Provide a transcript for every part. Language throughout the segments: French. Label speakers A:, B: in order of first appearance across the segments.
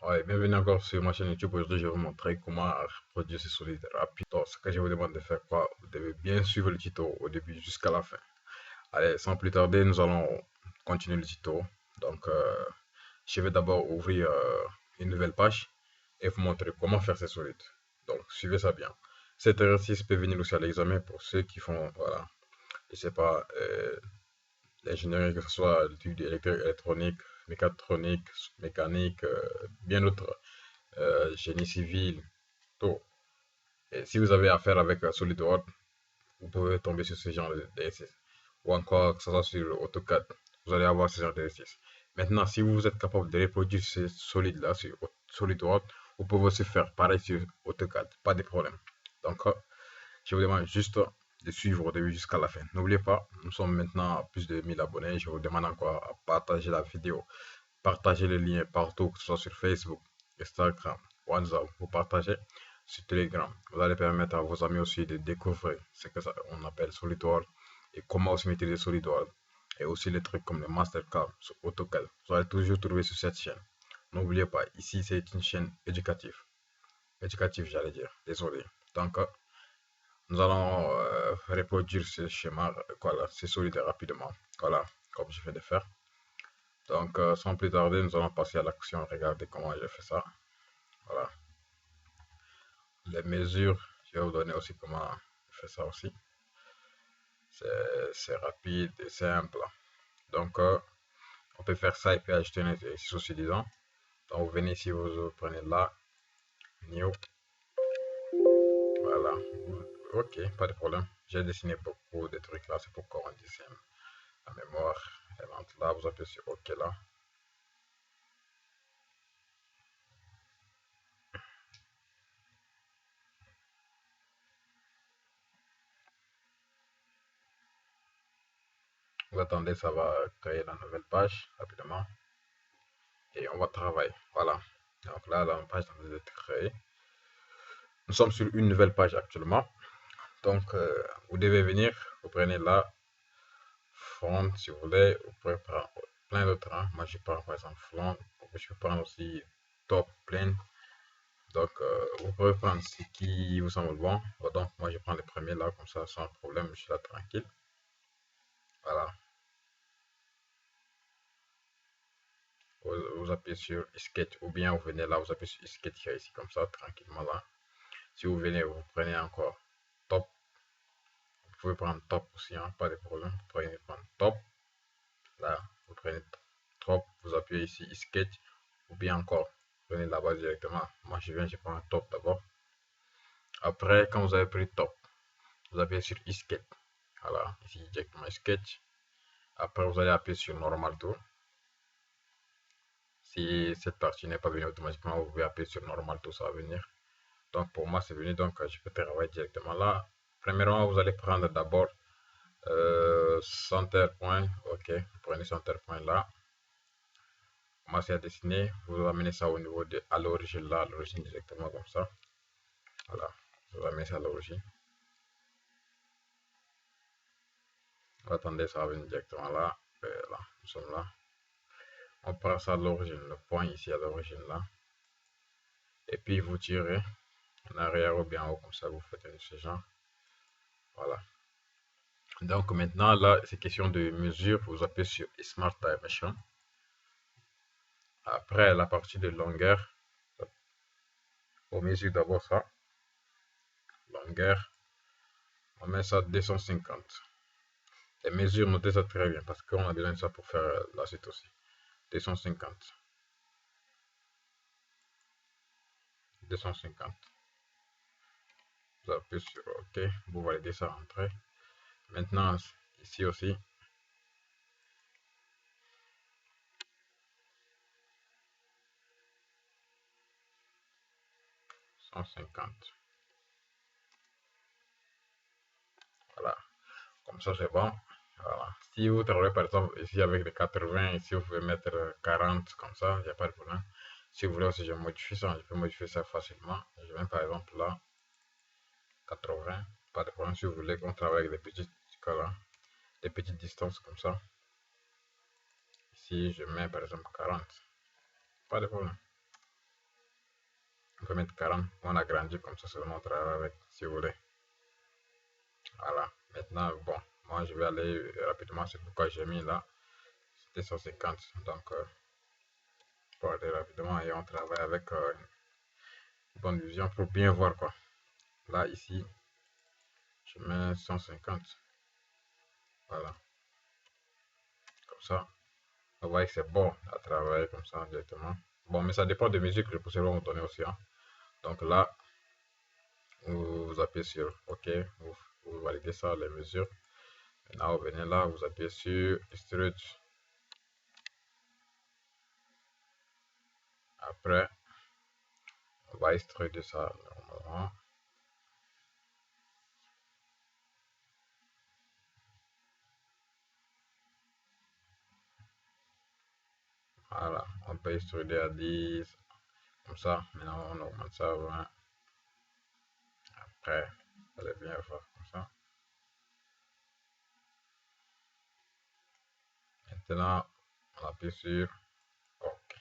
A: Ouais, bienvenue encore sur ma chaîne YouTube. Aujourd'hui, je vais vous montrer comment reproduire ces solides rapides. Donc, ce que je vous demande de faire, quoi, vous devez bien suivre le tuto au début jusqu'à la fin. Allez, sans plus tarder, nous allons continuer le tuto. Donc, je vais d'abord ouvrir une nouvelle page et vous montrer comment faire ces solides. Donc, suivez ça bien. Cet exercice peut venir aussi à l'examen pour ceux qui font, voilà, je sais pas, l'ingénierie, que ce soit l'étude électrique, électronique, mécatronique, mécanique, bien d'autres génie civil, tout. Et si vous avez affaire avec SolidWorks, vous pouvez tomber sur ce genre d'exercice. Ou encore, que ce soit sur AutoCAD, vous allez avoir ce genre d'exercice. Maintenant, si vous êtes capable de reproduire ces solides-là sur SolidWorks, vous pouvez aussi faire pareil sur AutoCAD, pas de problème. Donc, je vous demande juste de suivre au début jusqu'à la fin. N'oubliez pas, nous sommes maintenant à plus de 1000 abonnés. Je vous demande encore à partager la vidéo, partager le lien partout, que ce soit sur Facebook, Instagram, WhatsApp, vous partagez sur Telegram. Vous allez permettre à vos amis aussi de découvrir ce que on appelle SolidWorks et comment aussi maîtriser SolidWorks et aussi les trucs comme le Mastercard sur AutoCAD. Vous allez toujours trouver sur cette chaîne. N'oubliez pas, ici c'est une chaîne éducative. Éducative, j'allais dire. Désolé. Donc, nous allons reproduire ce schéma, voilà, c'est solide rapidement. Voilà, comme je viens de faire. Donc, sans plus tarder, nous allons passer à l'action. Regardez comment je fais ça. Voilà. Les mesures, je vais vous donner aussi comment je fais ça aussi. C'est rapide et simple. Donc, on peut faire ça et puis ajouter un exercice aussi, disons. Donc, vous venez ici, vous prenez là, new. Voilà. Ok, pas de problème. J'ai dessiné beaucoup de trucs là, c'est pourquoi on dessine la mémoire. Elle entre là, vous appuyez sur OK là. Vous attendez, ça va créer la nouvelle page rapidement. Et on va travailler. Voilà. Donc là, la page est de créée. Nous sommes sur une nouvelle page actuellement. Donc, vous devez venir, vous prenez là, font si vous voulez, vous pouvez prendre plein d'autres. Hein. Moi, je prends par exemple front, je peux prendre aussi top, plein. Donc, vous pouvez prendre ce qui vous semble bon. Donc, moi, je prends le premier là, comme ça, sans problème, je suis là tranquille. Voilà. Vous appuyez sur sketch ou bien vous venez là, vous appuyez sur sketch ici, comme ça, tranquillement là. Si vous venez, vous prenez encore top. Vous pouvez prendre top aussi, hein, pas de problème. Vous pouvez prendre top. Là, vous prenez top, vous appuyez ici sketch ou bien encore, prenez là-bas directement. Moi, je viens, je prends un top d'abord. Après, quand vous avez pris top, vous appuyez sur sketch. Voilà, ici directement sketch. Après, vous allez appuyer sur normal tour. Si cette partie n'est pas venue automatiquement, vous pouvez appuyer sur normal tour, ça va venir. Donc, pour moi, c'est venu, donc je peux travailler directement là. Premièrement, vous allez prendre d'abord center point. Ok, vous prenez center point là. Commencez à dessiner, vous amenez ça au niveau de à l'origine là, à l'origine directement comme ça. Voilà, vous amenez ça à l'origine. Vous attendez, ça va venir directement là. Là, nous sommes là. On prend ça à l'origine, le point ici à l'origine là. Et puis vous tirez en arrière ou bien en haut, comme ça vous faites ce genre. Voilà. Donc maintenant là, c'est question de mesure. Vous appuyez sur Smart Dimension. Après la partie de longueur, on mesure d'abord ça. Longueur, on met ça 250. Les mesures, notez ça très bien parce qu'on a besoin de ça pour faire la suite aussi. 250. 250. Vous appuyez sur OK. Vous validez ça entrée. Maintenant, ici aussi. 150. Voilà. Comme ça, c'est bon. Voilà. Si vous travaillez par exemple ici avec les 80, ici vous pouvez mettre 40 comme ça, il n'y a pas de problème. Si vous voulez aussi, je modifie ça, je peux modifier ça facilement. Je mets par exemple là 80, pas de problème. Si vous voulez qu'on travaille avec des petites, voilà, des petites distances comme ça. Ici, je mets par exemple 40, pas de problème. On peut mettre 40. On agrandit comme ça seulement on travaille avec si vous voulez. Voilà. Maintenant, bon, moi je vais aller rapidement. C'est pourquoi j'ai mis là. C'était 150. Donc, pour aller rapidement et on travaille avec une bonne vision pour bien voir quoi. Là, ici, je mets 150. Voilà. Comme ça. Vous voyez que c'est bon à travailler comme ça directement. Bon, mais ça dépend des mesures que je peux vous donner aussi. Hein. Donc là, vous appuyez sur OK, vous validez ça, les mesures. Maintenant, vous venez là, vous appuyez sur Extrude. Après, on va extruder ça normalement. Voilà, on peut extruder à 10, comme ça. Maintenant, on augmente ça à 20. Après, vous allez bien voir comme ça. Maintenant, on appuie sur OK.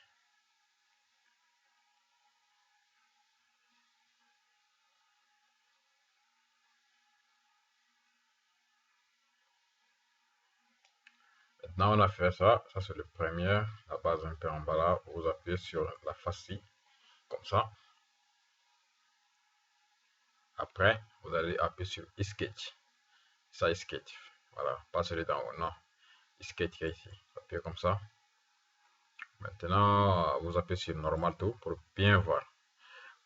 A: Maintenant, on a fait ça. Ça, c'est le premier. La base un peu en bas là. Vous appuyez sur la face-ci, comme ça. Après, vous allez appuyer sur Sketch. Ça, Sketch. Voilà, pas celui d'en haut, non. Sketch qui est ici. Appuyez comme ça. Maintenant, vous appuyez sur Normal tout pour bien voir.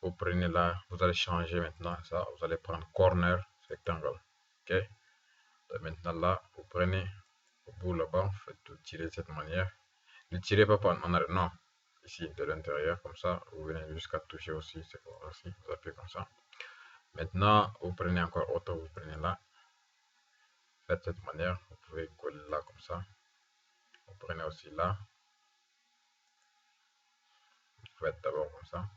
A: Vous prenez là, vous allez changer maintenant ça. Vous allez prendre Corner Rectangle. Ok. Donc maintenant là, vous prenez au bout là-bas, vous faites tout tirer de cette manière. Ne tirez pas en arrière, non. Ici, de l'intérieur, comme ça. Vous venez jusqu'à toucher aussi. C'est aussi. Vous appuyez comme ça. Maintenant, vous prenez encore autre, vous prenez là. Faites de cette manière, vous pouvez coller là comme ça. Vous prenez aussi là. Vous faites d'abord comme ça.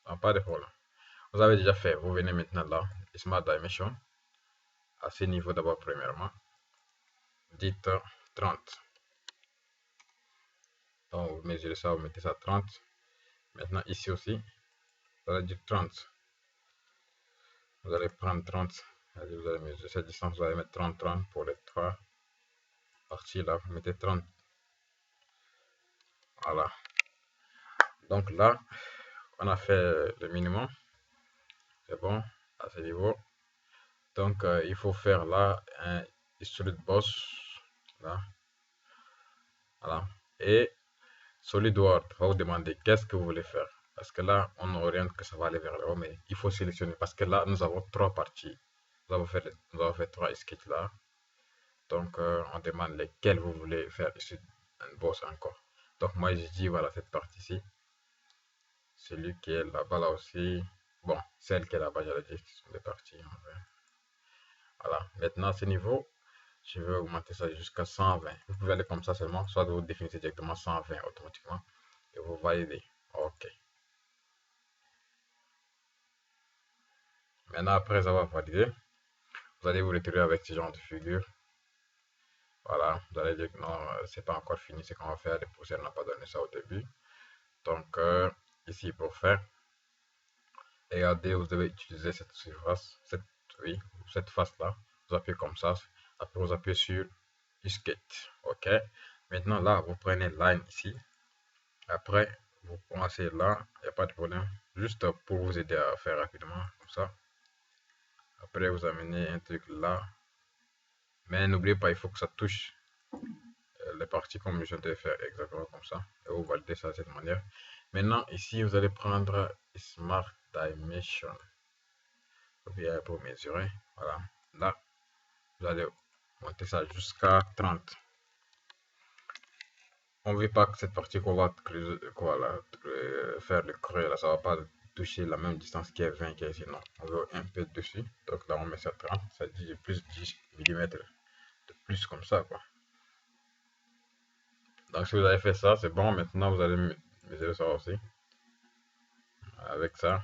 A: Non, pas de problème. Vous avez déjà fait. Vous venez maintenant là. Smart Dimension. À ce niveau d'abord, premièrement. Dites 30. Donc, vous mesurez ça, vous mettez ça 30. Maintenant, ici aussi, vous allez dire 30. Vous allez prendre 30. Allez, vous allez mesurer cette distance. Vous allez mettre 30, 30 pour les trois parties là. Vous mettez 30. Voilà. Donc là, on a fait le minimum. C'est bon à ce niveau. Donc, il faut faire là un solid boss. Là. Voilà. Et SolidWorks va vous demander qu'est-ce que vous voulez faire. Parce que là, on oriente que ça va aller vers le haut, mais il faut sélectionner. Parce que là, nous avons trois parties. Nous avons fait trois sketchs là. Donc, on demande lesquels vous voulez faire ici un boss encore. Donc, moi, je dis, voilà, cette partie-ci. Celui qui est là-bas, là aussi. Bon, celle qui est là-bas, j'allais dire, qui sont des parties. Voilà. Maintenant, à ce niveau, je vais augmenter ça jusqu'à 120. Vous pouvez aller comme ça seulement, soit vous définissez directement 120 automatiquement et vous validez. OK. Maintenant, après avoir validé, vous allez vous retrouver avec ce genre de figure. Voilà, vous allez dire que non, c'est pas encore fini ce qu'on va faire. Les poussières n'a pas donné ça au début. Donc, ici pour faire, regardez, vous devez utiliser cette surface, cette face-là. Vous appuyez comme ça. Après, vous appuyez sur Sketch. OK. Maintenant, là, vous prenez line ici. Après, vous commencez là, il n'y a pas de problème. Juste pour vous aider à faire rapidement, comme ça. Après, vous amenez un truc là. Mais n'oubliez pas, il faut que ça touche les parties comme je viens de faire exactement comme ça. Et vous validez ça de cette manière. Maintenant, ici, vous allez prendre Smart Dimension. Pour mesurer. Voilà. Là, vous allez monter ça jusqu'à 30. On ne veut pas que cette partie qu'on va faire le creux là, ça va pas toucher la même distance qui est 20 qui est ici, non. On veut un peu dessus. Donc là on met ça 30, ça dit plus 10 mm de plus comme ça quoi. Donc si vous avez fait ça, c'est bon. Maintenant vous allez mesurer ça aussi. Avec ça,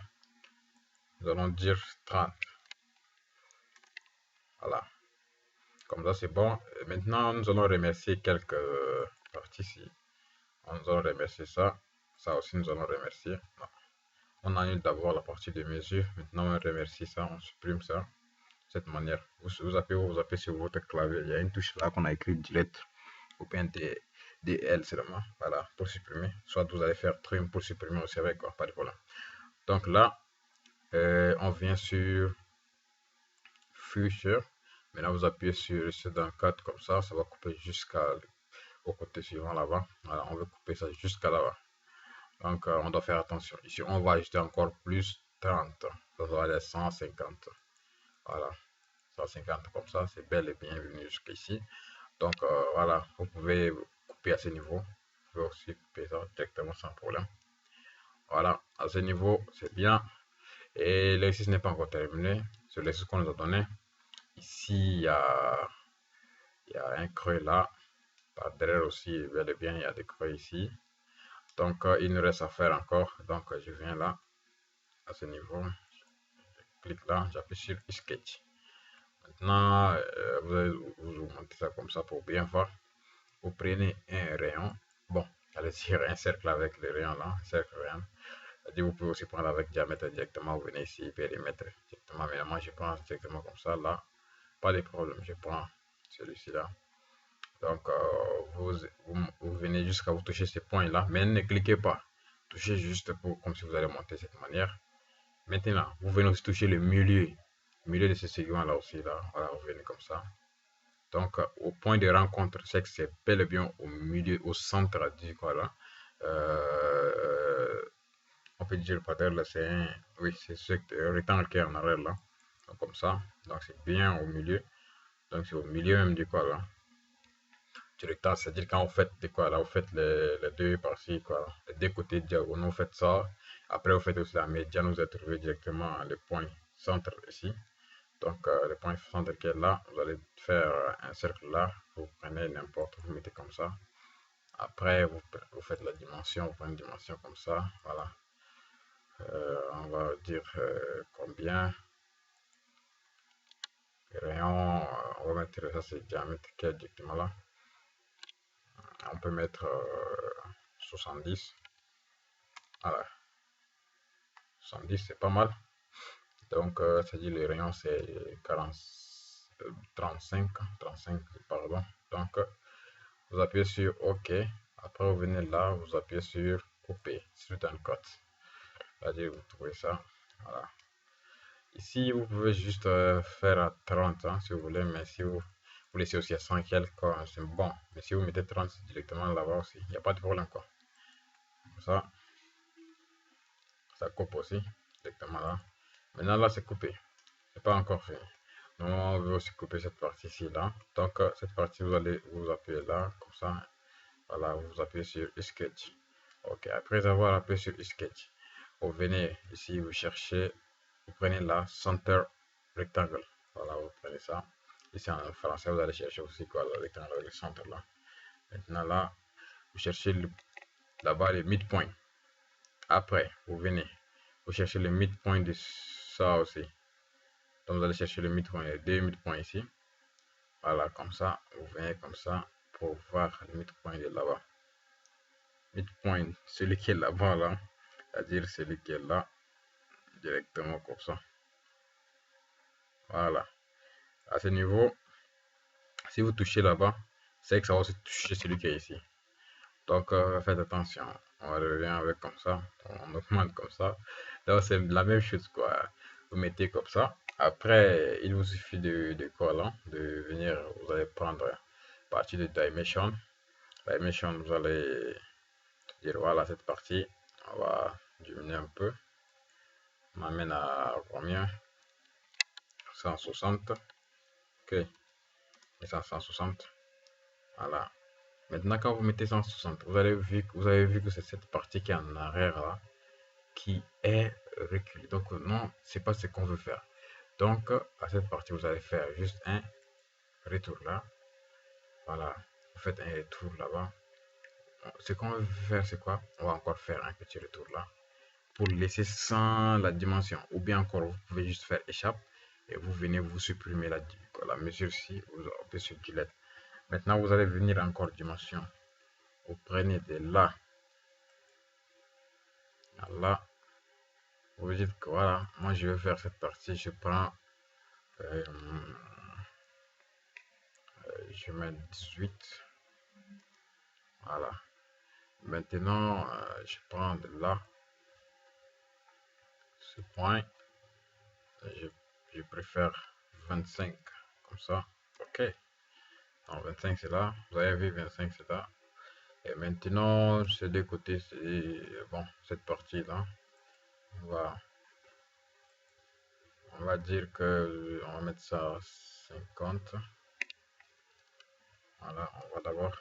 A: nous allons dire 30. Voilà. Comme ça c'est bon. Et maintenant nous allons remercier quelques parties ici. Nous allons remercier ça. Ça aussi nous allons remercier. Non. On annule d'abord la partie de mesure. Maintenant, on remercie ça, on supprime ça. De cette manière, vous appuyez sur votre clavier. Il y a une touche là qu'on a écrit delete ou bien DL seulement. Voilà, pour supprimer. Soit vous allez faire trim pour supprimer aussi avec, quoi, pas de problème. Donc là, on vient sur Future. Maintenant, vous appuyez sur ce dans 4 comme ça va couper jusqu'au côté suivant là-bas. Voilà, on veut couper ça jusqu'à là-bas. Donc, on doit faire attention. Ici, on va ajouter encore plus 30. Ça va aller à 150. Voilà, 150 comme ça, c'est bel et bien venu jusqu'ici. Donc, voilà, vous pouvez couper à ce niveau. Vous pouvez aussi couper ça directement sans problème. Voilà, à ce niveau, c'est bien. Et l'exercice n'est pas encore terminé. C'est l'exercice qu'on nous a donné. Ici, il y a un creux là. Par derrière aussi, bel et bien, il y a des creux ici. Donc, il nous reste à faire encore. Donc, je viens là, à ce niveau. Je clique là, j'appuie sur Sketch. Maintenant, vous montez ça comme ça pour bien voir. Vous prenez un rayon. Bon, allez dire un cercle avec le rayon là. Cercle rayon. Vous pouvez aussi prendre avec diamètre directement. Vous venez ici, périmètre directement. Mais moi, je prends directement comme ça là. Pas de problème, je prends celui-ci là. Donc, vous venez jusqu'à vous toucher ces points là. Mais ne cliquez pas. Touchez juste comme si vous allez monter de cette manière. Maintenant, vous venez aussi toucher le milieu de ce segment là aussi là. Voilà, vous venez comme ça. Donc, au point de rencontre, c'est que c'est bel et bien au milieu, au centre du quoi là. On peut dire peut-être là, oui, c'est ce rectangle qui est en arrière là. Donc, comme ça. Donc, c'est bien au milieu. Donc, c'est au milieu même du quoi là. Du rectangle, c'est-à-dire quand vous faites des quoi là, vous faites les deux parties quoi, les deux côtés diagonaux, vous faites ça. Après, vous faites aussi la médiane, vous allez trouver directement le point centre ici. Donc, le point centre qui est là, vous allez faire un cercle là, vous prenez n'importe, vous mettez comme ça. Après, vous faites la dimension, vous prenez une dimension comme ça, voilà. On va dire combien. Rayon, on va mettre ça, c'est le diamètre qui est directement là. On peut mettre 70. Voilà, 70 c'est pas mal. Donc, c'est-à-dire le rayon c'est 35, pardon. Donc, vous appuyez sur OK. Après, vous venez là, vous appuyez sur couper, sur un code. C'est-à-dire, vous trouvez ça. Voilà. Ici, vous pouvez juste faire à 30 hein, si vous voulez, mais si vous laissez aussi à 100 quelques, c'est bon. Mais si vous mettez 30 directement là-bas aussi, il n'y a pas de problème quoi. Comme ça coupe aussi directement là. Maintenant là, c'est coupé. C'est pas encore fini. Nous, on veut aussi couper cette partie-ci là. Donc, cette partie, vous allez vous appuyer là, comme ça. Voilà, vous appuyez sur Sketch. Ok, après avoir appuyé sur Sketch, vous venez ici, vous cherchez, vous prenez la Center Rectangle. Voilà, vous prenez ça. Ici en français, vous allez chercher aussi quoi, le rectangle avec le centre là. Maintenant là, vous cherchez là-bas le midpoint. Après, vous venez, vous cherchez le midpoint de ça aussi. Donc vous allez chercher le midpoint, les deux midpoints ici. Voilà, comme ça, vous venez comme ça pour voir le midpoint de là-bas. Midpoint, celui qui est là-bas là, c'est-à-dire celui qui est là, directement comme ça. Voilà. À ce niveau, si vous touchez là-bas, c'est que ça va aussi toucher celui qui est ici. Donc, faites attention. On revient avec comme ça, on augmente comme ça. Donc, c'est la même chose quoi. Vous mettez comme ça. Après, il vous suffit de quoi là, de venir, vous allez prendre partie de Dimension. Dimension, vous allez dire voilà cette partie, on va diminuer un peu. On m'amène à combien? 160. Ok, et 160. Voilà. Maintenant, quand vous mettez 160, vous avez vu que c'est cette partie qui est en arrière là qui est reculée. Donc, non, c'est pas ce qu'on veut faire. Donc, à cette partie, vous allez faire juste un retour là. Voilà, vous faites un retour là-bas. Ce qu'on veut faire, c'est quoi? On va encore faire un petit retour là pour laisser sans la dimension. Ou bien encore, vous pouvez juste faire échappe et vous venez vous supprimer la mesure ici. Vous appuyez sur Delete. Maintenant, vous allez venir encore dimension. Vous prenez de là à là. Vous dites que voilà, moi je vais faire cette partie, je prends, euh, je mets 18, voilà. Maintenant, je prends de là, ce point, je, je préfère 25, comme ça, ok. Donc 25 c'est là, vous avez vu 25 c'est là. Et maintenant, ces deux côtés, c'est bon, cette partie-là, on va, on va dire que on va mettre ça à 50. Voilà, on va d'abord.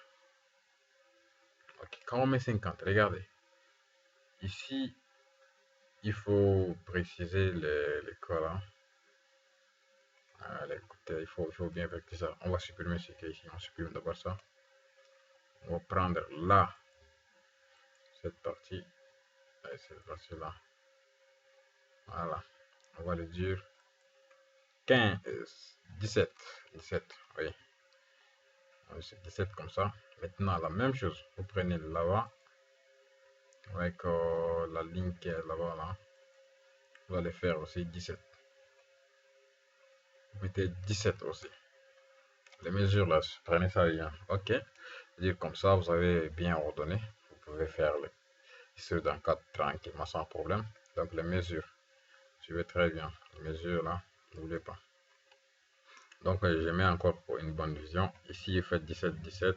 A: Ok, quand on met 50, regardez. Ici, il faut préciser les quoi là. Les côtés, il faut bien vérifier ça. On va supprimer ce qui est ici. On supprime d'abord ça. On va prendre là, cette partie, et cette partie-là. Voilà. On va le dire 15, 17. 17, oui. C'est 17 comme ça. Maintenant, la même chose. Vous prenez là-bas, avec la ligne qui est là-bas, là. Vous allez faire aussi 17. Vous mettez 17 aussi. Les mesures là, prenez ça bien. Ok. Dire comme ça, vous avez bien ordonné. Vous pouvez faire le dans 4 tranquillement sans problème. Donc les mesures, je vais très bien. Les mesures là, n'oubliez pas. Donc je mets encore pour une bonne vision. Ici, vous faites 17, 17.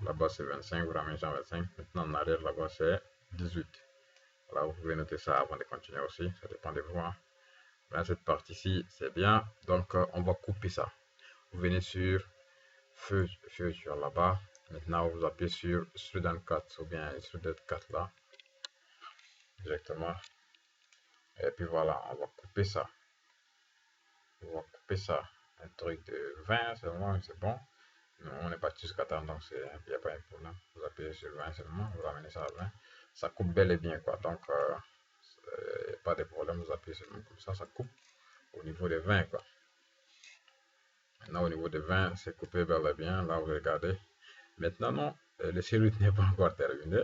A: Là-bas, c'est 25. Vous ramenez ça à 25. Maintenant, en arrière, là-bas, c'est 18. Voilà, vous pouvez noter ça avant de continuer aussi. Ça dépend de vous. Hein. Dans cette partie-ci, c'est bien. Donc, on va couper ça. Vous venez sur feu sur là-bas. Maintenant, vous appuyez sur Student 4 ou bien Student 4 là. Directement. Et puis voilà, on va couper ça. On va couper ça. Un truc de 20 seulement, c'est bon. Non, on n'est pas jusqu'à temps, donc il n'y a pas un problème. Vous appuyez sur 20 seulement, vous ramenez ça à 20. Ça coupe bel et bien, quoi. Donc, pas de problème, vous appuyez seulement comme ça coupe au niveau des 20, quoi. Maintenant, au niveau des 20, c'est coupé bel et bien. Là, vous regardez. Maintenant, non, le circuit n'est pas encore terminé.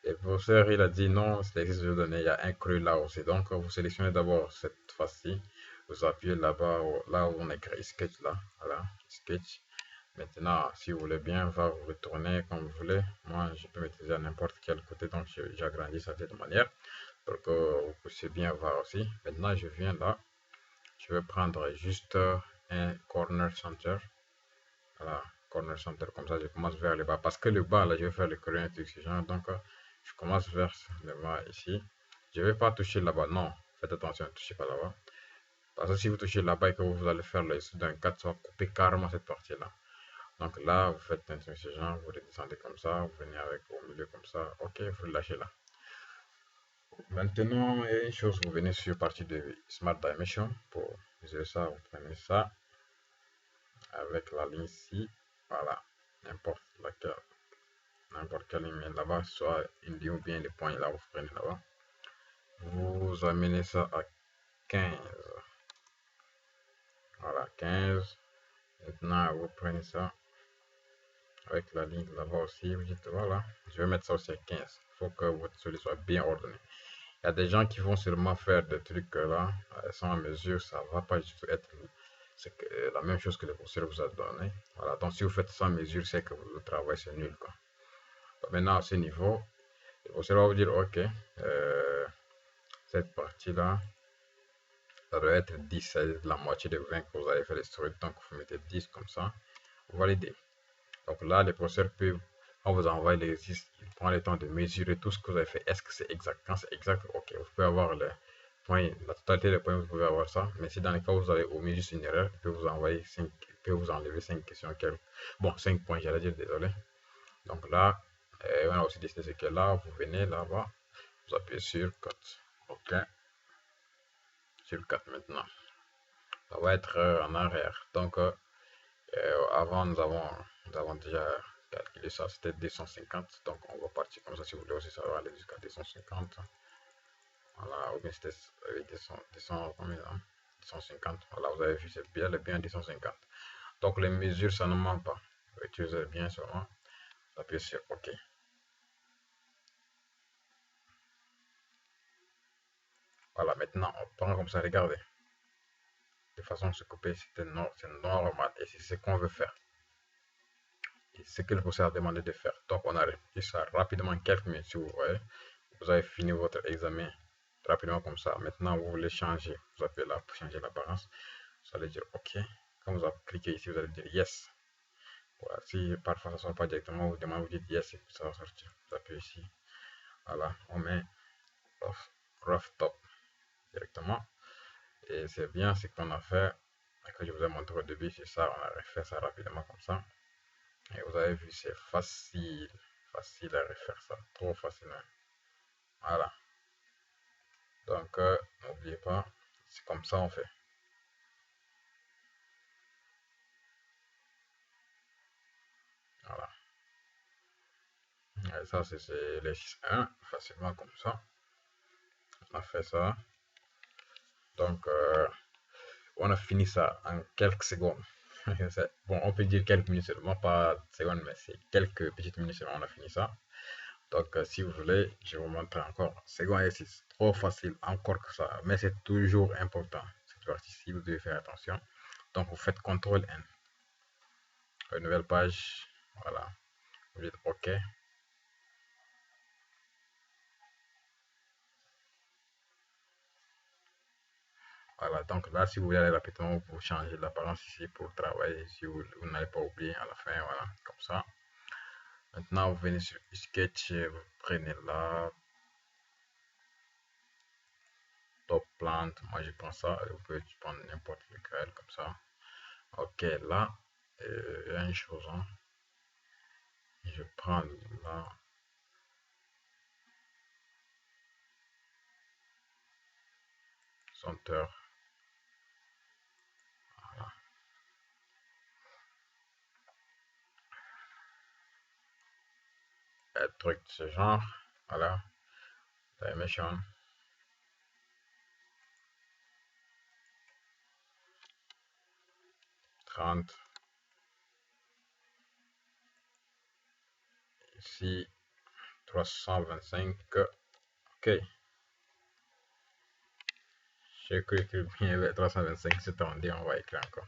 A: Et le professeur, il a dit non, c'est l'exercice que je donner. Il y a un creux là aussi. Donc, vous sélectionnez d'abord cette face-ci. Vous appuyez là-bas, là où on écrit sketch là. Voilà, sketch. Maintenant, si vous voulez bien, va vous retourner comme vous voulez. Moi, je peux maîtriser à n'importe quel côté, donc j'agrandis ça de cette manière pour que vous puissiez bien voir aussi. Maintenant, je viens là. Je vais prendre juste un corner center. Voilà, corner center, comme ça, je commence vers le bas. Parce que le bas, là, je vais faire le corner excision. Donc, je commence vers le bas ici. Je ne vais pas toucher là-bas. Non, faites attention, ne touchez pas là-bas. Parce que si vous touchez là-bas et que vous allez faire le d'un 4, ça va couper carrément cette partie-là. Donc là, vous faites un truc genre, vous redescendez comme ça, vous venez avec au milieu comme ça, ok, vous lâchez là. Maintenant, il y a une chose, vous venez sur partie de Smart Dimension pour mesurer ça, vous prenez ça avec la ligne ici, voilà, n'importe laquelle, n'importe quelle ligne là-bas, soit une ligne ou bien les points là, vous prenez là-bas. Vous amenez ça à 15, voilà, 15. Maintenant, vous prenez ça avec la ligne là-bas aussi, vous dites voilà, je vais mettre ça aussi à 15. Il faut que votre solide soit bien ordonné. Il y a des gens qui vont sûrement faire des trucs là, sans mesure, ça va pas du tout être la même chose que le professeur vous a donné. Voilà, donc si vous faites sans mesure, c'est que le travail c'est nul quoi. Donc, maintenant à ce niveau, le professeur va vous dire ok, cette partie là, ça doit être 10, c'est la moitié de 20 que vous allez faire les structures, donc vous mettez 10 comme ça, vous validez. Donc là, le professeur peut, quand vous envoie l'exercice, il prend le temps de mesurer tout ce que vous avez fait. Est-ce que c'est exact? Quand c'est exact, ok, vous pouvez avoir le point, la totalité des points, vous pouvez avoir ça. Mais si dans le cas où vous avez omis juste une erreur, il peut vous envoyer 5, il peut vous enlever 5 questions. Bon, 5 points, j'allais dire, désolé. Donc là, on a aussi décidé ce que là, vous venez là-bas, vous appuyez sur 4. Ok, sur 4 maintenant. Ça va être en arrière. Donc, avant, nous avons déjà calculé ça, c'était 250. Donc, on va partir comme ça. Si vous voulez aussi, ça va aller jusqu'à 250. Voilà, ou bien c'était 250. Voilà, vous avez vu, c'est bien 250. Donc, les mesures, ça ne ment pas. Vous utilisez bien seulement. Vous appuyez sur OK. Voilà, maintenant on prend comme ça, regardez. De façon à se couper, c'est normal et c'est ce qu'on veut faire. Et ce que le professeur a demandé de faire. Donc on a réussi ça rapidement, quelques minutes, si vous voyez. Vous avez fini votre examen rapidement comme ça. Maintenant, vous voulez changer. Vous appuyez là pour changer l'apparence. Vous allez dire OK. Quand vous avez cliqué ici, vous allez dire Yes. Voilà. Si parfois ça ne sort pas directement, vous demandez, vous dites Yes et ça va sortir. Vous appuyez ici. Voilà. On met Rough Top directement. Et c'est bien ce qu'on a fait. Que je vous ai montré au début, c'est ça. On a refait ça rapidement comme ça. Et vous avez vu, c'est facile. Facile à refaire ça. Trop facile. Hein. Voilà. Donc, n'oubliez pas, c'est comme ça on fait. Voilà. Et ça, c'est l'exercice 1, facilement comme ça. On a fait ça. Donc, on a fini ça en quelques secondes. Bon, on peut dire quelques minutes seulement, pas secondes, mais c'est quelques petites minutes seulement, on a fini ça. Donc, si vous voulez, je vous montre encore. Second exercice, trop facile, encore que ça, mais c'est toujours important. Cette partie-ci, vous devez faire attention. Donc, vous faites CTRL N. Une nouvelle page, voilà. Vous dites OK. Voilà, donc là, si vous voulez aller rapidement, vous changez l'apparence ici pour travailler, si vous n'allez pas oublier à la fin, voilà, comme ça. Maintenant, vous venez sur Sketch, vous prenez là, Top Plant, moi je prends ça, vous pouvez prendre n'importe lequel, comme ça. Ok, là, il y a une chose, hein. Je prends là, senteur, voilà, un truc de ce genre, voilà, Dimension, 30, ici, 325, ok. J'ai cru que il y avait 325, c'est tendu, on va écrire encore.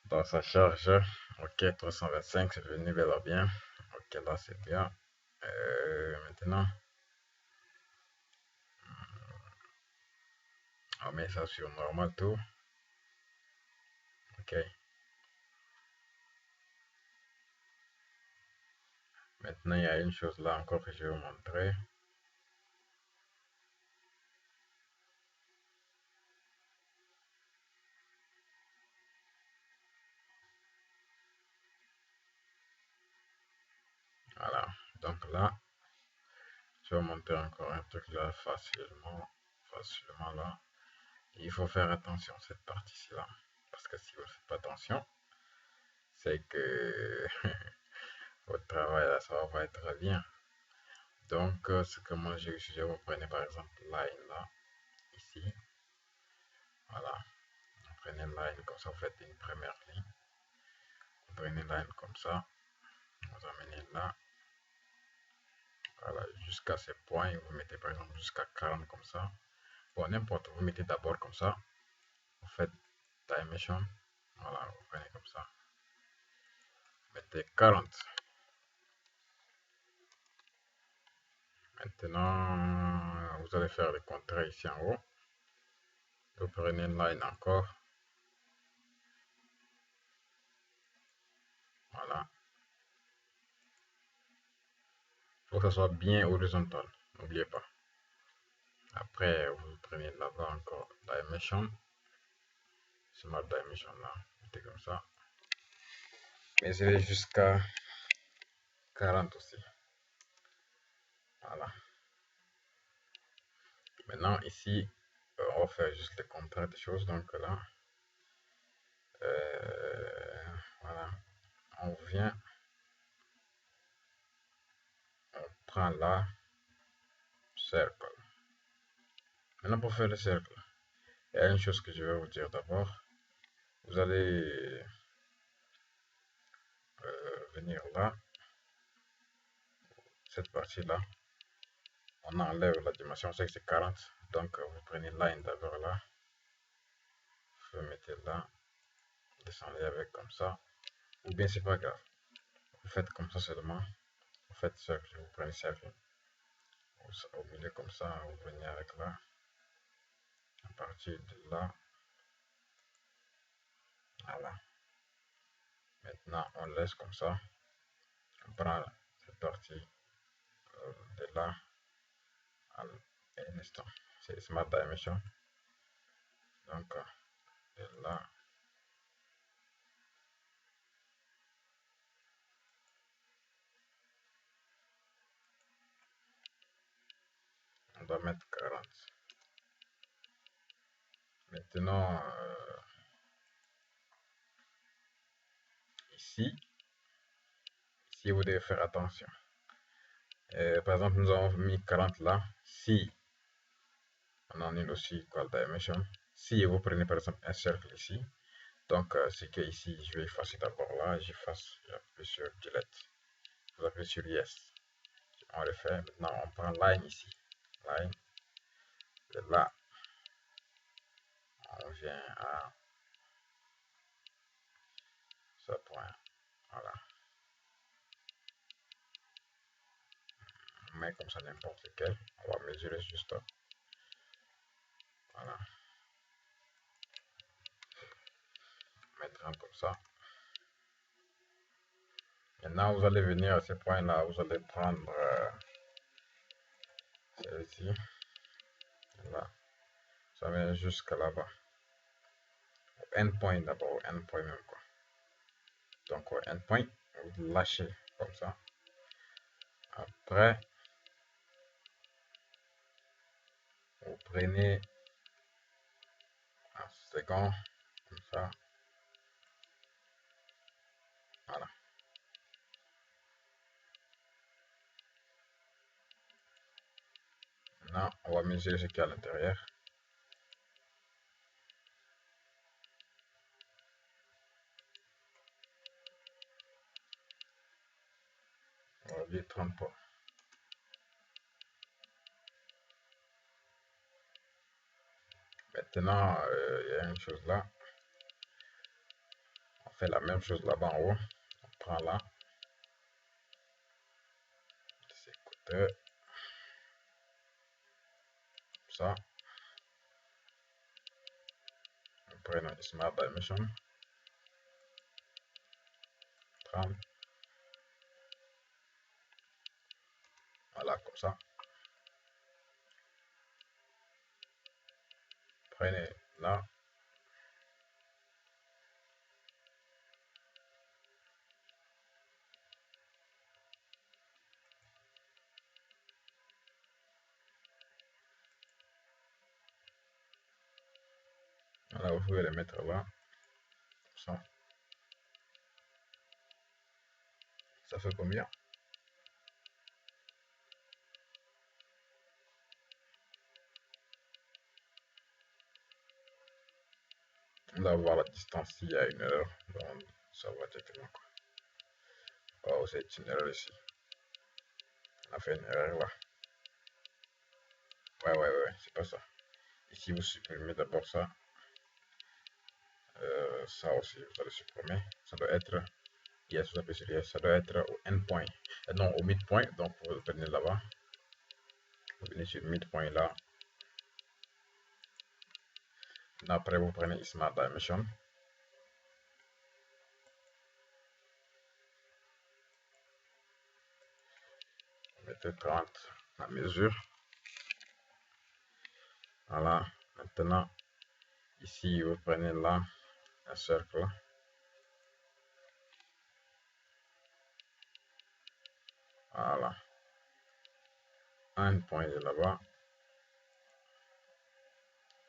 A: Dans sa charge, ok, 325, c'est devenu bel et bien. Ok, là c'est bien. Maintenant, on met ça sur normal tout. Ok. Maintenant, il y a une chose là encore que je vais vous montrer. Voilà. Donc là, je vais vous montrer encore un truc là facilement. Facilement là. Il faut faire attention à cette partie-ci là. Parce que si vous ne faites pas attention, c'est que votre travail là, ça va pas être bien. Donc, ce que moi j'ai utilisé, vous prenez par exemple line là, ici. Voilà. Vous prenez line comme ça, vous faites une première ligne. Vous prenez line comme ça. Vous amenez là. Voilà, jusqu'à ce point. Vous mettez par exemple jusqu'à 40 comme ça. Bon, n'importe, vous mettez d'abord comme ça. Vous faites dimension. Voilà, vous prenez comme ça. Vous mettez 40. Maintenant, vous allez faire le contraire ici en haut. Vous prenez une line encore. Voilà. Il faut que ça soit bien horizontal. N'oubliez pas. Après, vous prenez là-bas encore Dimension. Smart Dimension là. Mettez comme ça. Mais je vais jusqu'à 40 aussi. Voilà. Maintenant, ici, on va faire juste le contraire des choses. Donc là, voilà. On vient, on prend là, cercle. Maintenant, pour faire le cercle, il y a une chose que je vais vous dire d'abord. Vous allez venir là, cette partie-là, on enlève la dimension, c'est que c'est 40. Donc vous prenez line d'abord là, vous mettez là, descendez avec comme ça, ou bien c'est pas grave, vous faites comme ça seulement, vous faites cercle, vous prenez cercle, au milieu comme ça, vous venez avec là, à partir de là, voilà. Maintenant on laisse comme ça, on prend cette partie de là, à un instant, c'est Smart Dimension, donc de là, on doit mettre 40. Maintenant, ici, vous devez faire attention. Par exemple, nous avons mis 40 là. Si on en est aussi equal dimension, si vous prenez par exemple un cercle ici, donc c'est que ici, je vais effacer d'abord là, j'efface, j'appuie sur delete, vous appuyez sur yes. On le fait, maintenant on prend line ici, line, et là, on vient à ce point, voilà. On met comme ça n'importe lequel, on va mesurer juste, voilà. Mettre un comme ça. Maintenant, vous allez venir à ce point-là, vous allez prendre celle-ci, là, ça vient jusqu'à là-bas. Endpoint d'abord, endpoint même quoi. Donc, endpoint, vous lâchez comme ça. Après, vous prenez un second, comme ça. Voilà. Maintenant, on va mesurer ce qu'il y a à l'intérieur. On va dire 30 points. Maintenant, il y a une chose là. On fait la même chose là-bas en haut. On prend là. C'est côté. Ça. On prend une Smart Dimension. 30. Voilà, comme ça. Prenez là. Voilà, vous pouvez les mettre là. Comme ça. Ça fait combien? On va voir la distance s'il y a une erreur. Donc, ça va directement quoi. Oh, c'est une erreur ici. On a fait une erreur là. Ouais, c'est pas ça. Ici, vous supprimez d'abord ça. Ça aussi, vous allez supprimer. Ça doit être, yes, vous appuyez sur yes, ça doit être au endpoint. Non, au midpoint. Donc, vous venez là-bas. Vous venez sur midpoint là. Après, vous prenez Smart Dimension. Vous mettez 30 la mesure. Voilà. Maintenant, ici, vous prenez là un cercle. Voilà. Un point de là-bas.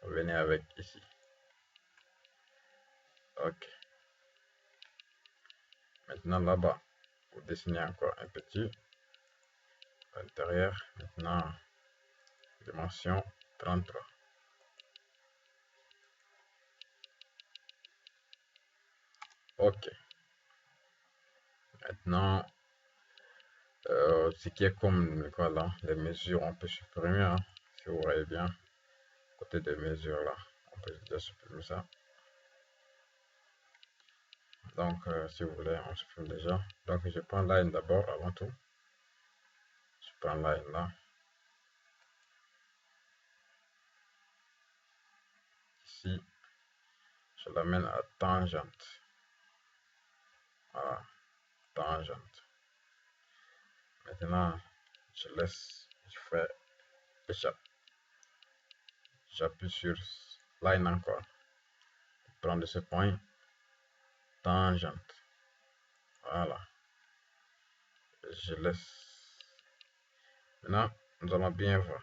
A: Venez avec ici. Ok. Maintenant là-bas, vous dessinez encore un petit à l'intérieur. Maintenant, dimension 33. Ok. Maintenant, Ce qui est comme, voilà, les mesures, on peut supprimer, hein, si vous voyez bien, côté des mesures là, on peut déjà supprimer ça. Donc, si vous voulez, on supprime déjà. Donc, je prends line d'abord, avant tout. Je prends line là. Ici, je l'amène à tangente. Voilà, tangente. Maintenant, je laisse, je fais échappe. J'appuie sur line encore. Prendre ce point, tangente. Voilà, je laisse. Maintenant, nous allons bien voir.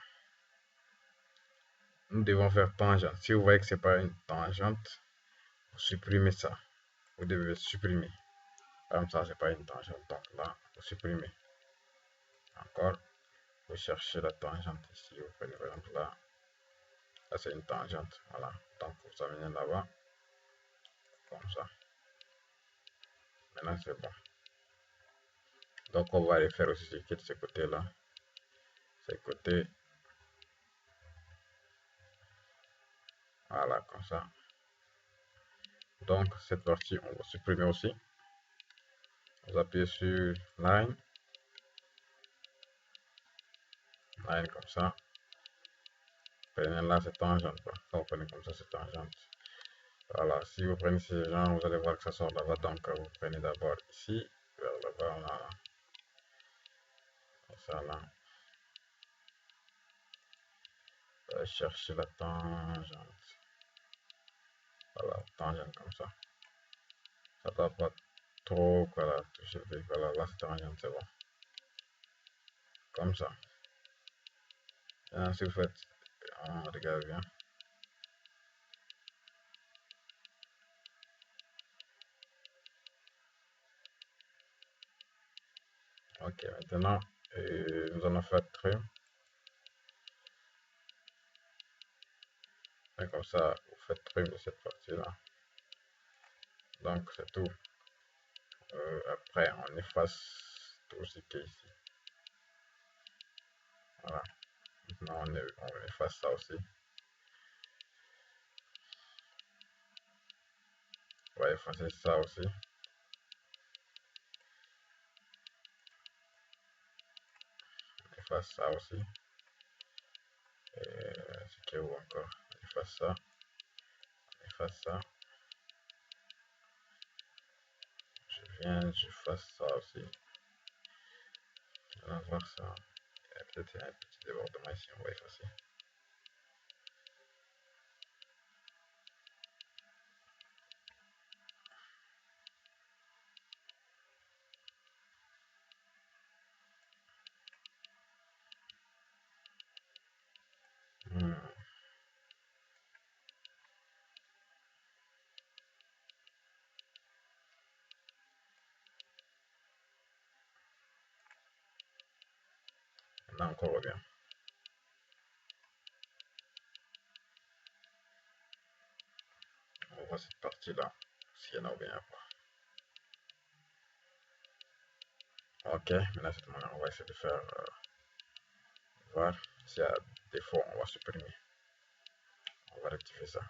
A: Nous devons faire tangente. Si vous voyez que ce n'est pas une tangente, vous supprimez ça. Vous devez supprimer. Comme ça, c'est pas une tangente. Donc là, vous supprimez. Encore, vous cherchez la tangente ici. Vous prenez par exemple là. Là, c'est une tangente. Voilà. Donc, vous amenez là-bas. Comme ça. Maintenant, c'est bon. Donc, on va aller faire aussi de ce côté-là. Ce côté. Voilà, comme ça. Donc, cette partie, on va supprimer aussi. Vous appuyez sur line. Line comme ça. Prenez là, c'est tangente. Quand vous prenez comme ça, c'est tangente. Voilà, si vous prenez ces gens, vous allez voir que ça sort là-bas. Donc, vous prenez d'abord ici, vers là-bas, on a ça là. Chercher la tangente. Voilà, tangente comme ça. Ça ne doit pas trop, voilà, toucher le voilà, là, c'est tangente, c'est bon. Comme ça. Et si vous faites, on regarde bien. Ok, maintenant, nous allons faire trim. Et comme ça, vous faites trim de cette partie-là. Donc, c'est tout. Après, on efface tout ce qui est ici. Voilà. Maintenant, on efface ça aussi. On va effacer ça aussi. On efface ça aussi. Ce qui est où encore? On efface ça. On efface ça. Je fasse ça aussi. On va voir ça. Il y a peut-être un petit débordement ici, on va effacer. Hmm. Là encore, on revient. On voit cette partie-là, s'il y en a ou bien pas. Ok, maintenant cette manière, on va essayer de faire voir s'il y a des défaut, on va supprimer. On va rectifier ça.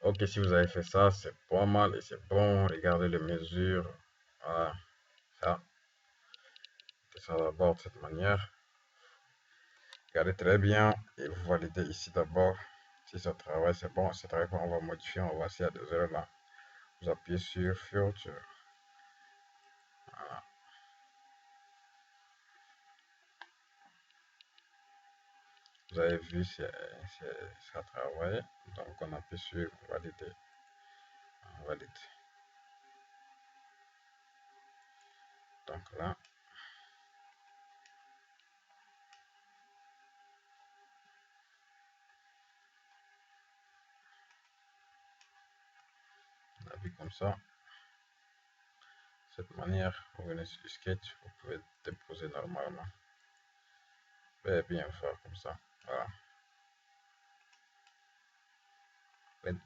A: Ok, si vous avez fait ça, c'est pas mal et c'est bon. Regardez les mesures. Voilà, ça. C'est ça d'abord de cette manière. Regardez très bien et vous validez ici d'abord. Si ça travaille, c'est bon. Si ça travaille pas, on va modifier. On va voir s'il y a des erreurs là. Vous appuyez sur Future. Voilà. Vous avez vu, ça travaille. Donc on appuie sur Valider. On valide. Donc là, on appuie comme ça. Cette manière, vous venez sur Sketch, vous pouvez déposer normalement. Vous pouvez bien faire comme ça. Voilà.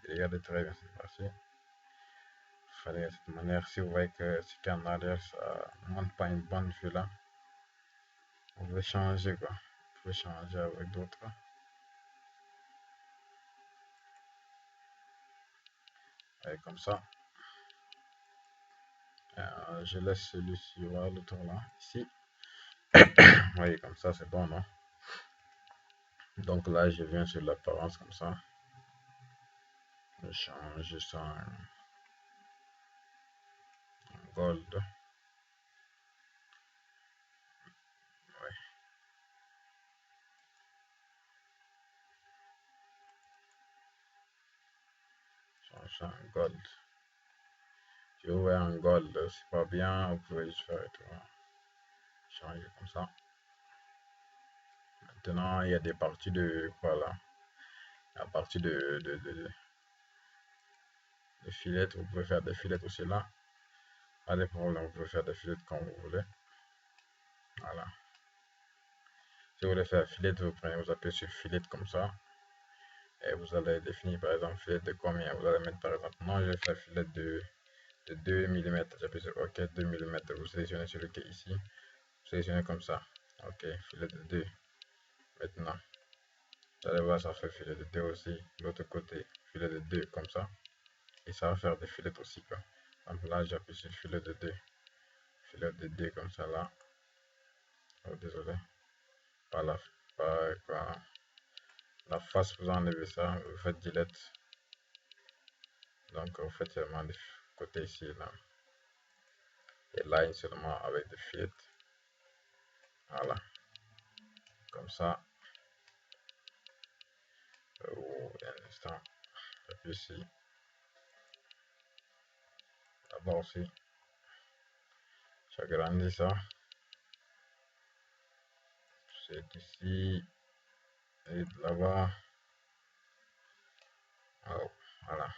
A: Regardez très bien cette partie. Fallait de cette manière, si vous voyez que ce qui est en arrière, ça ne montre pas une bonne vue là. Vous pouvez changer quoi. Vous pouvez changer avec d'autres. Et comme ça. Je laisse celui-ci, voilà le tour là, ici. Oui, comme ça c'est bon, non? Donc là, je viens sur l'apparence comme ça. Je change ça en gold. Ouais, change ça en gold. Si vous voyez en gold, c'est pas bien, vous pouvez juste faire tout. Changer comme ça. Maintenant, il y a des parties de, voilà, la partie de filets, vous pouvez faire des filets aussi là. Pas de problème, vous pouvez faire des filets comme vous voulez. Voilà. Si vous voulez faire filet, vous prenez, vous appuyez sur filet comme ça. Et vous allez définir par exemple filet de combien. Vous allez mettre par exemple, non, je vais faire filet de 2 mm. J'appuie sur OK, 2 mm. Vous sélectionnez celui qui est ici. Vous sélectionnez comme ça. OK, filet de 2. Maintenant, vous allez voir, ça fait filet de 2 aussi. L'autre côté, filet de 2 comme ça. Et ça va faire des filets aussi. Quoi. Donc là, j'appuie sur filet de 2. Filet de 2 comme ça là. Oh, désolé. Pas la, pas, quoi. La face, vous enlevez ça. Vous faites delete. Donc, vous faites seulement des côtés ici là. Et line seulement avec des filets. Voilà. Comme ça. Un instant. J'appuie ici. D'abord aussi. J'agrandis ça. C'est ici. Et de là-bas. Oh, voilà.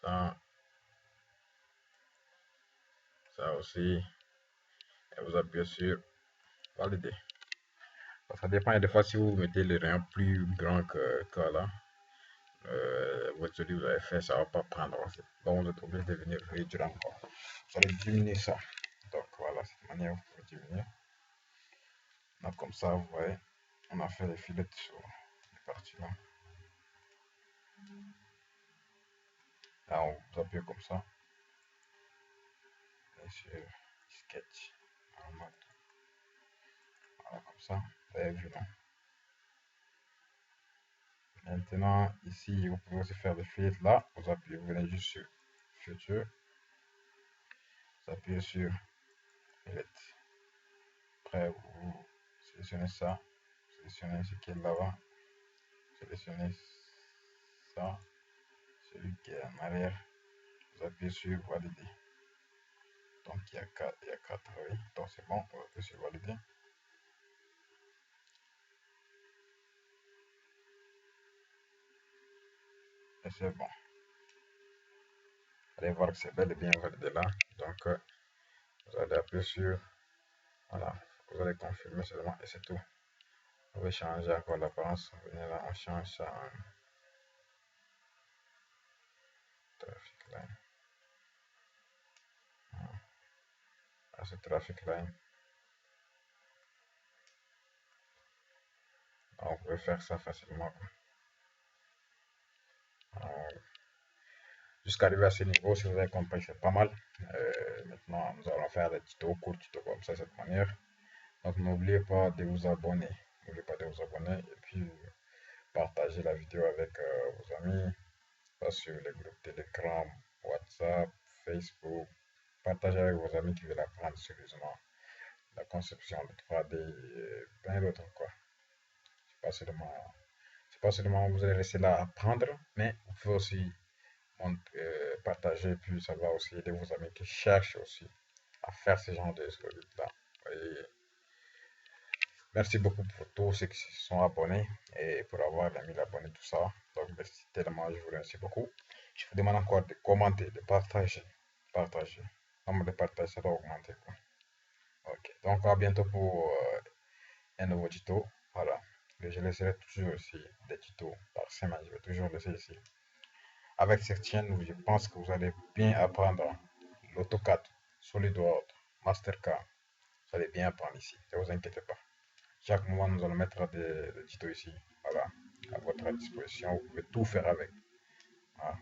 A: Ça. Ça aussi. Et vous appuyez sur valider. Ça dépend des fois si vous mettez le rayon plus grand que là. Votre solide vous avez fait, ça va pas prendre aussi. Donc vous êtes obligé de venir réduire encore. Vous allez diminuer ça. Donc voilà, cette manière vous pouvez diminuer. Donc comme ça, vous voyez, on a fait les filets sur les parties là. Là, on vous appuie comme ça. Et sur sketch. Voilà, comme ça. Vous avez vu, non? Maintenant, ici, vous pouvez aussi faire des filets là. Vous appuyez, vous venez juste sur future. Vous appuyez sur filet. Après, vous sélectionnez ça. Sélectionnez ce qui est là-bas. Sélectionnez ça. Celui qui est en arrière. Vous appuyez sur valider. Donc, il y a 4, oui. Donc, c'est bon. Vous appuyez sur valider. Et c'est bon. Allez voir que c'est bel et bien validé là. Donc, vous allez appuyer sur, voilà, vous allez confirmer seulement et c'est tout. Vous pouvez changer encore l'apparence. Venez là, on change ça en traffic line. Ah, c'est traffic line. Donc, vous pouvez faire ça facilement. Jusqu'à arriver à ce niveau, si vous avez compris, c'est pas mal. Maintenant, nous allons faire des tutos, courts tutos comme ça, de cette manière. Donc, n'oubliez pas de vous abonner. N'oubliez pas de vous abonner et puis partager la vidéo avec vos amis, pas sur les groupes Telegram, WhatsApp, Facebook. Partagez avec vos amis qui veulent apprendre sérieusement la conception de 3D et plein d'autres quoi. C'est pas seulement vous allez rester là à apprendre, mais vous pouvez aussi partager, puis ça va aussi aider vos amis qui cherchent aussi à faire ce genre de solide là. Et merci beaucoup pour tous ceux qui se sont abonnés et pour avoir mis l'abonné, tout ça. Donc, merci tellement, je vous remercie beaucoup. Je vous demande encore de commenter, de partager. Partager. Nombre de partages, ça doit augmenter. Quoi. Ok. Donc, à bientôt pour un nouveau tuto. Voilà. Et je laisserai toujours ici des tutos par semaine. Je vais toujours laisser ici. Avec cette chaîne, je pense que vous allez bien apprendre l'AutoCAD, SolidWorks, Mastercard. Vous allez bien apprendre ici, ne vous inquiétez pas. Chaque moment, nous allons mettre des tutos ici. Voilà, à votre disposition. Vous pouvez tout faire avec. Voilà.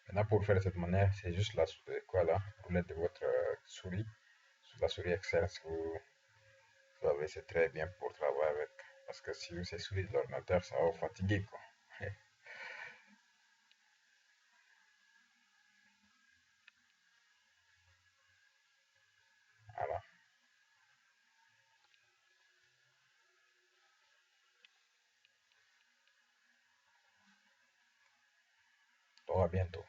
A: Maintenant, pour le faire de cette manière, c'est juste la quoi là, roulette de votre souris, sur la souris Excel, si vous avez, c'est très bien pour travailler avec. Parce que si vous c'est souris de l'ordinateur, ça va vous fatiguer quoi. Voilà, on va bientôt.